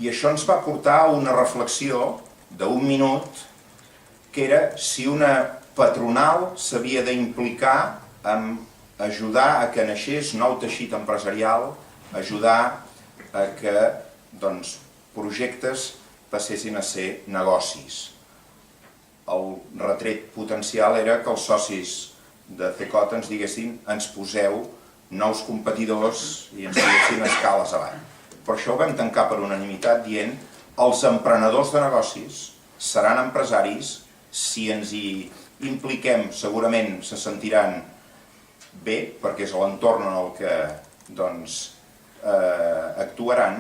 I això ens va portar a una reflexió d'un minut, que era si una patronal s'havia d'implicar en ajudar a que naixés nou teixit empresarial, ajudar a que projectes passessin a ser negocis. El retret potencial era que els socis de CECOT ens diguessin ens poseu nous competidors i ens diguessin escales avall. Per això ho vam tancar per unanimitat dient els emprenedors de negocis seran empresaris si ens hi impliquem, segurament se sentiran bé, perquè és l'entorn en el que actuaran,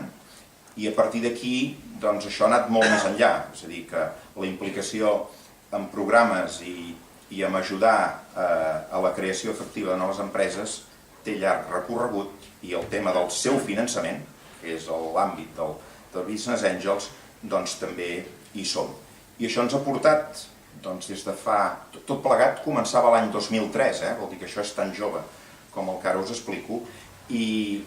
i a partir d'aquí això ha anat molt més enllà. És a dir, que la implicació en programes i en ajudar a la creació efectiva de noves empreses té llarg recorregut, i el tema del seu finançament, que és l'àmbit del Business Angels, també hi som. I això ens ha portat, des de fa... Tot plegat començava l'any 2003, vol dir que això és tan jove com el que ara us explico, i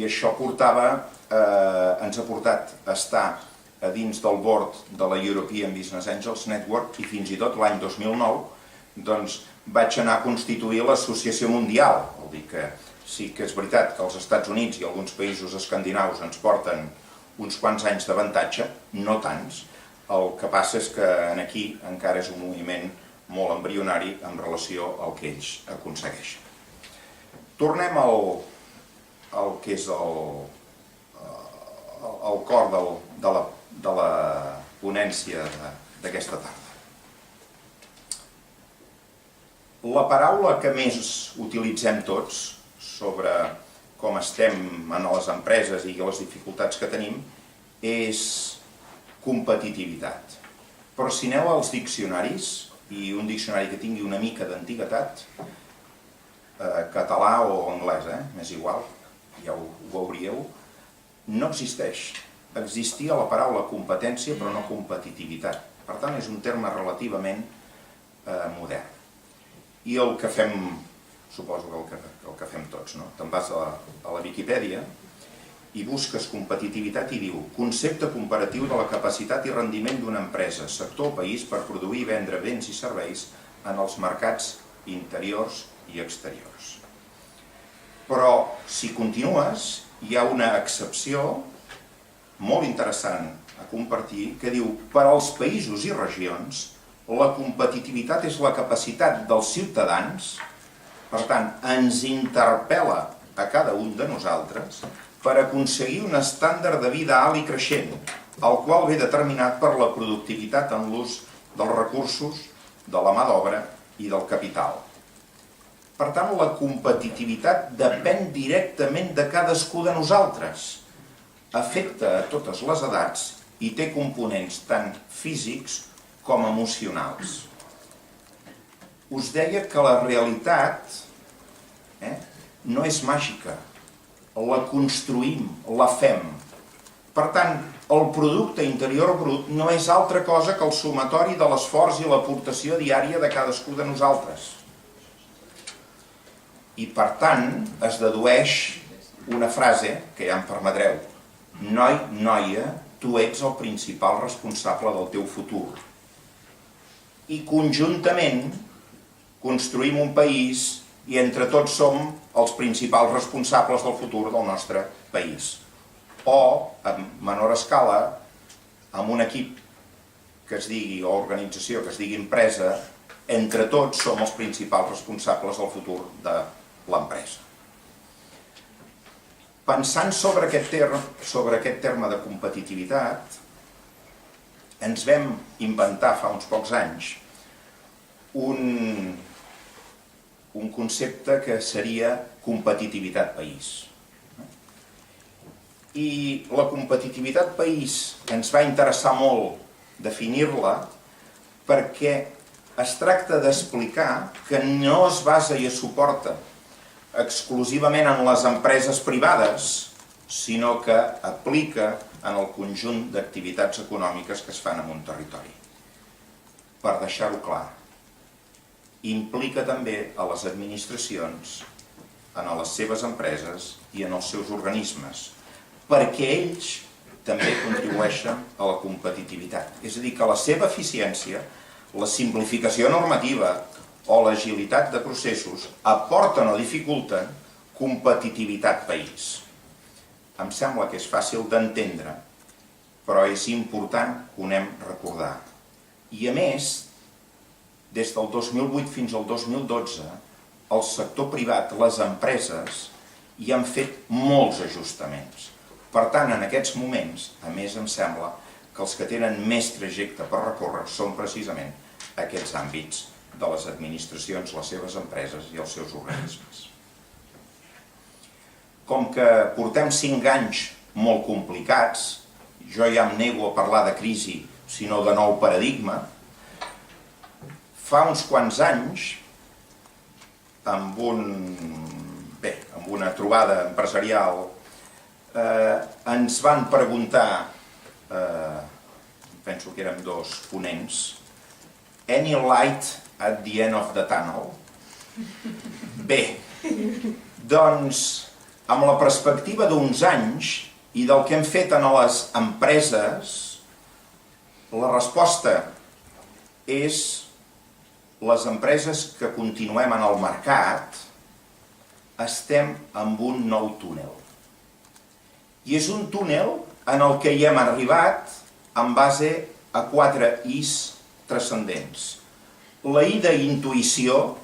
això ens ha portat a estar a dins del board de la European Business Angels Network, i fins i tot l'any 2009 vaig anar a constituir l'associació mundial. Vol dir que sí que és veritat que els Estats Units i alguns països escandinaus ens porten uns quants anys d'avantatge, no tants. El que passa és que aquí encara és un moviment molt embrionari en relació al que ells aconsegueixen. Tornem al que és el cor de la ponència d'aquesta tarda. La paraula que més utilitzem tots sobre com estem en les empreses i les dificultats que tenim és competitivitat. Però si aneu als diccionaris, i un diccionari que tingui una mica d'antiguitat, català o anglès, m'és igual, ja ho veuríeu, no existeix. Existia la paraula competència però no competitivitat. Per tant, és un terme relativament modern. I el que fem, suposo que el que fem tots, te'n vas a la Viquipèdia i busques competitivitat i diu concepte comparatiu de la capacitat i rendiment d'una empresa, sector o país per produir i vendre béns i serveis en els mercats interiors i exteriors. Però si continues, hi ha una excepció molt interessant a compartir que diu per als països i regions la competitivitat és la capacitat dels ciutadans, per tant ens interpel·la a cada un de nosaltres per aconseguir un estàndard de vida alt i creixent, el qual ve determinat per la productivitat en l'ús dels recursos, de la mà d'obra i del capital. Per tant, la competitivitat depèn directament de cadascú de nosaltres, afecta a totes les edats i té components tant físics com emocionals. Us deia que la realitat no és màgica, la construïm, la fem. Per tant, el producte interior brut no és altra cosa que el sumatori de l'esforç i l'aportació diària de cadascú de nosaltres. I per tant, es dedueix una frase que ja em permetreu. Noi, noia, tu ets el principal responsable del teu futur. I conjuntament construïm un país i entre tots som els principals responsables del futur del nostre país. O, a menor escala, amb un equip que es digui, o organització que es digui empresa, entre tots som els principals responsables del futur de l'empresa. Pensant sobre aquest terme de competitivitat, ens vam inventar fa uns pocs anys un concepte que seria competitivitat país. I la competitivitat país ens va interessar molt definir-la perquè es tracta d'explicar que no es basa i es suporta exclusivament en les empreses privades, sinó que aplica en el conjunt d'activitats econòmiques que es fan en un territori. Per deixar-ho clar, implica també a les administracions, en les seves empreses i en els seus organismes, perquè ells també contribueixen a la competitivitat. És a dir, que la seva eficiència, la simplificació normativa o l'agilitat de processos aporten o dificulten competitivitat país. Em sembla que és fàcil d'entendre, però és important que ho anem a recordar. I a més, des del 2008 fins al 2012, el sector privat, les empreses, hi han fet molts ajustaments. Per tant, en aquests moments, a més em sembla que els que tenen més trajecte per recórrer són precisament aquests àmbits de les administracions, les seves empreses i els seus organismes. Com que portem 5 anys molt complicats, jo ja em nego a parlar de crisi, sinó de nou paradigma, fa uns quants anys, amb una trobada empresarial, ens van preguntar, penso que érem 2 ponents, any light at the end of the tunnel? Bé, doncs, amb la perspectiva d'uns anys i del que hem fet en les empreses, la resposta és les empreses que continuem en el mercat estem en un nou túnel. I és un túnel en el que hi hem arribat en base a 4 Is transcendents. La I d'intuïció,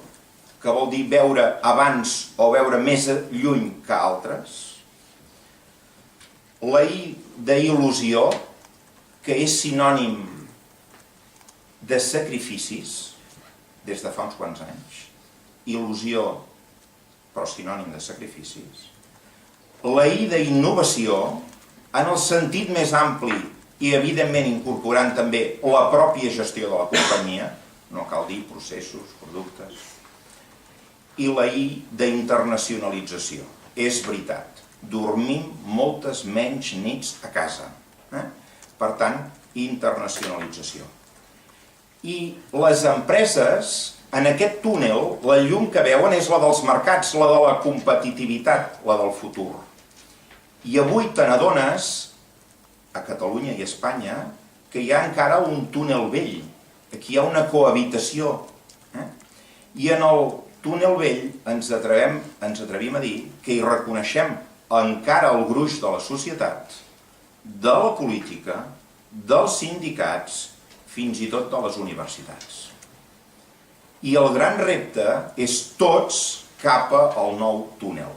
que vol dir veure abans o veure més lluny que altres. La I d'il·lusió, que és sinònim de sacrificis, des de fa uns quants anys. Il·lusió, però sinònim de sacrificis. La I d'innovació, en el sentit més ampli i evidentment incorporant també la pròpia gestió de la companyia, no cal dir processos, productes. I la I d'internacionalització. És veritat, dormim moltes menys nits a casa. Per tant, internacionalització. I les empreses, en aquest túnel, la llum que veuen és la dels mercats, la de la competitivitat, la del futur. I avui te n'adones, a Catalunya i a Espanya, que hi ha encara un túnel vell. Aquí hi ha una cohabitació. I en el túnel vell ens atrevim a dir que hi reconeixem encara el gruix de la societat, de la política, dels sindicats, fins i tot de les universitats. I el gran repte és tots cap al nou túnel.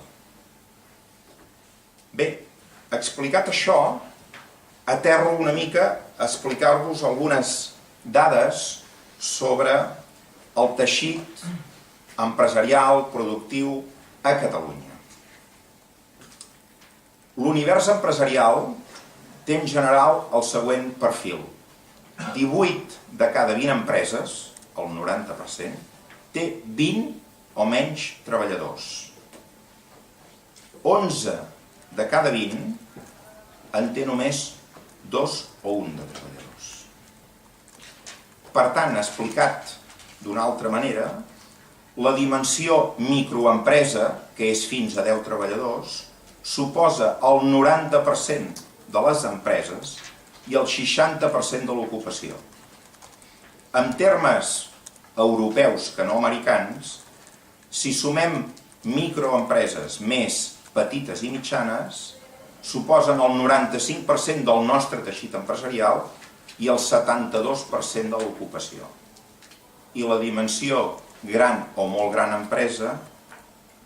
Bé, explicat això, aterro una mica a explicar-vos algunes dades sobre el teixit empresarial, productiu a Catalunya. L'univers empresarial té en general el següent perfil. 18 de cada 20 empreses, el 90%, té 20 o menys treballadors. 11 de cada 20 en té només 2 o 1 de treballadors. Per tant, explicat d'una altra manera, la dimensió microempresa, que és fins a 10 treballadors, suposa el 90% de les empreses i el 60% de l'ocupació. En termes europeus que no americans, si sumem microempreses més petites i mitjanes, suposen el 95% del nostre teixit empresarial i el 72% de l'ocupació. I la dimensió gran o molt gran empresa,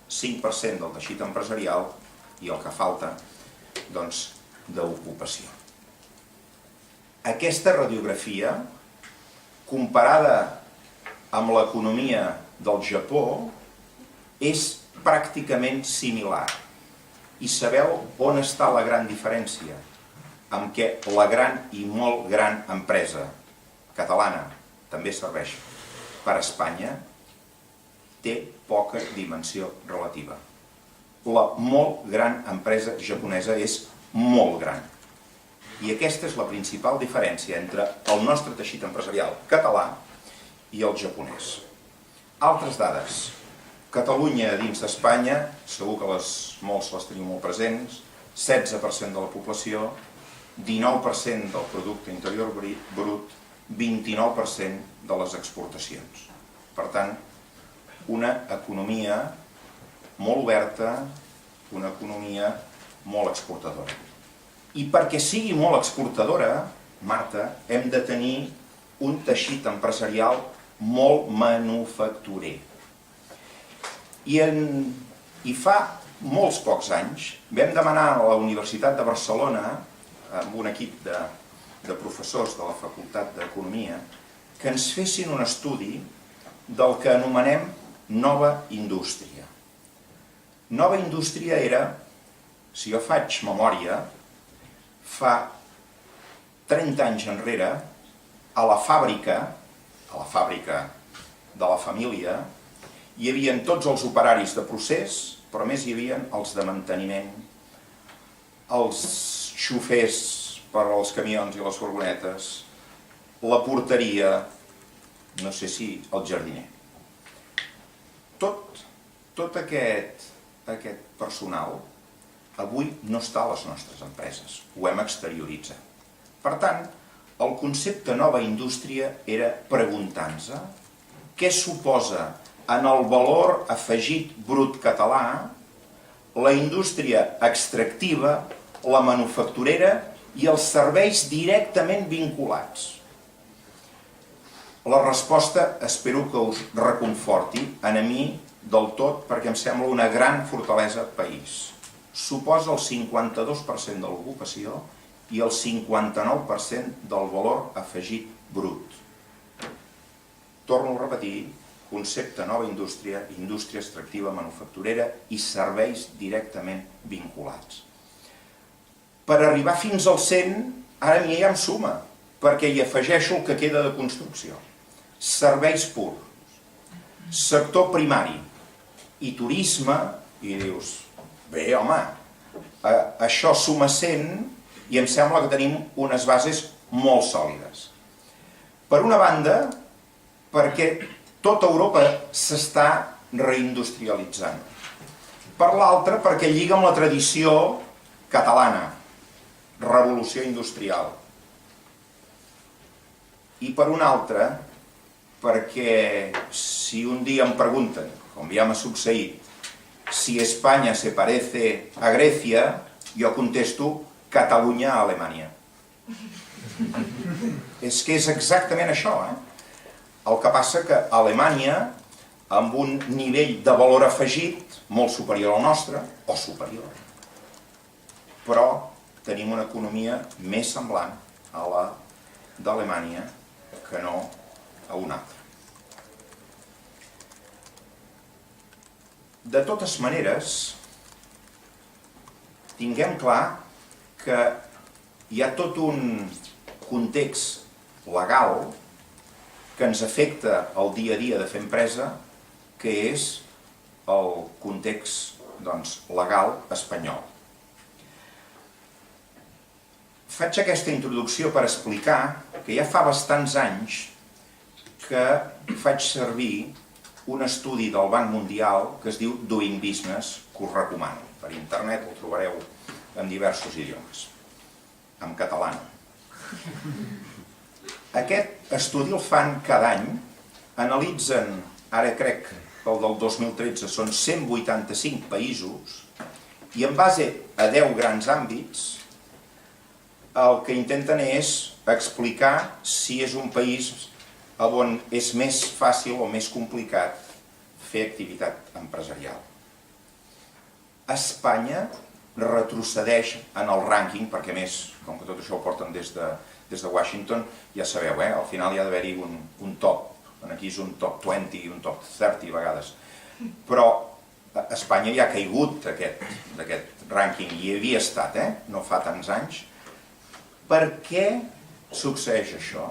5% del teixit empresarial i el que falta, doncs, d'ocupació. Aquesta radiografia, comparada amb l'economia del Japó, és pràcticament similar. I sabeu on està la gran diferència? En què la gran i molt gran empresa catalana també serveix per a Espanya, té poca dimensió relativa. La molt gran empresa japonesa és molt gran. I aquesta és la principal diferència entre el nostre teixit empresarial català i el japonès. Altres dades. Catalunya dins d'Espanya, segur que molts les teniu molt presents, 16% de la població, 19% del producte interior brut, 29% de les exportacions. Per tant, una economia molt oberta, una economia molt exportadora. I perquè sigui molt exportadora, Marta, hem de tenir un teixit empresarial molt manufacturer. I fa molts pocs anys vam demanar a la Universitat de Barcelona, amb un equip de professors de la Facultat d'Economia, que ens fessin un estudi del que anomenem nova indústria. Nova indústria era, si jo faig memòria, fa 30 anys enrere, a la fàbrica de la família, hi havia tots els operaris de procés, però més hi havia els de manteniment, els xofers per als camions i les furgonetes, la porteria, no sé si el jardiner. Tot aquest personal avui no està a les nostres empreses, ho hem exterioritzat. Per tant, el concepte nova indústria era preguntar-nos què suposa en el valor afegit brut català la indústria extractiva, la manufacturera i els serveis directament vinculats. La resposta espero que us reconforti a mi del tot perquè em sembla una gran fortalesa país. Suposa el 52% de l'ocupació i el 59% del valor afegit brut. Torno a repetir, concepte nova indústria, indústria extractiva, manufacturera i serveis directament vinculats. Per arribar fins al 100, ara m'hi ha en suma, perquè hi afegeixo el que queda de construcció. Serveis purs, sector primari i turisme, i dius, bé, home, això suma 100 i em sembla que tenim unes bases molt sòlides. Per una banda, perquè tota Europa s'està reindustrialitzant. Per l'altra, perquè lliga amb la tradició catalana, revolució industrial. I per una altra, perquè si un dia em pregunten, com ja m'ha succeït, si Espanya se parece a Grècia, jo contesto Catalunya a Alemanya. És que és exactament això, El que passa que Alemanya, amb un nivell de valor afegit molt superior al nostre, o superior, però tenim una economia més semblant a la d'Alemanya que no a una altra. De totes maneres, tinguem clar que hi ha tot un context legal que ens afecta el dia a dia de fer empresa, que és el context legal espanyol. Faig aquesta introducció per explicar que ja fa bastants anys que faig servir un estudi del Banc Mundial que es diu Doing Business, que us recomano. Per internet el trobareu en diversos idiomes, en català. Aquest estudi el fan cada any, analitzen, ara crec que el del 2013 són 185 països, i en base a 10 grans àmbits, el que intenten és explicar si és un país on és més fàcil o més complicat fer activitat empresarial. Espanya retrocedeix en el rànquing, perquè més, com que tot això ho porten des de Washington, ja sabeu, al final hi ha d'haver-hi un top, aquí és un top 20 i un top 30 a vegades, però Espanya ja ha caigut d'aquest rànquing, i hi havia estat, no fa tants anys. Per què succeeix això?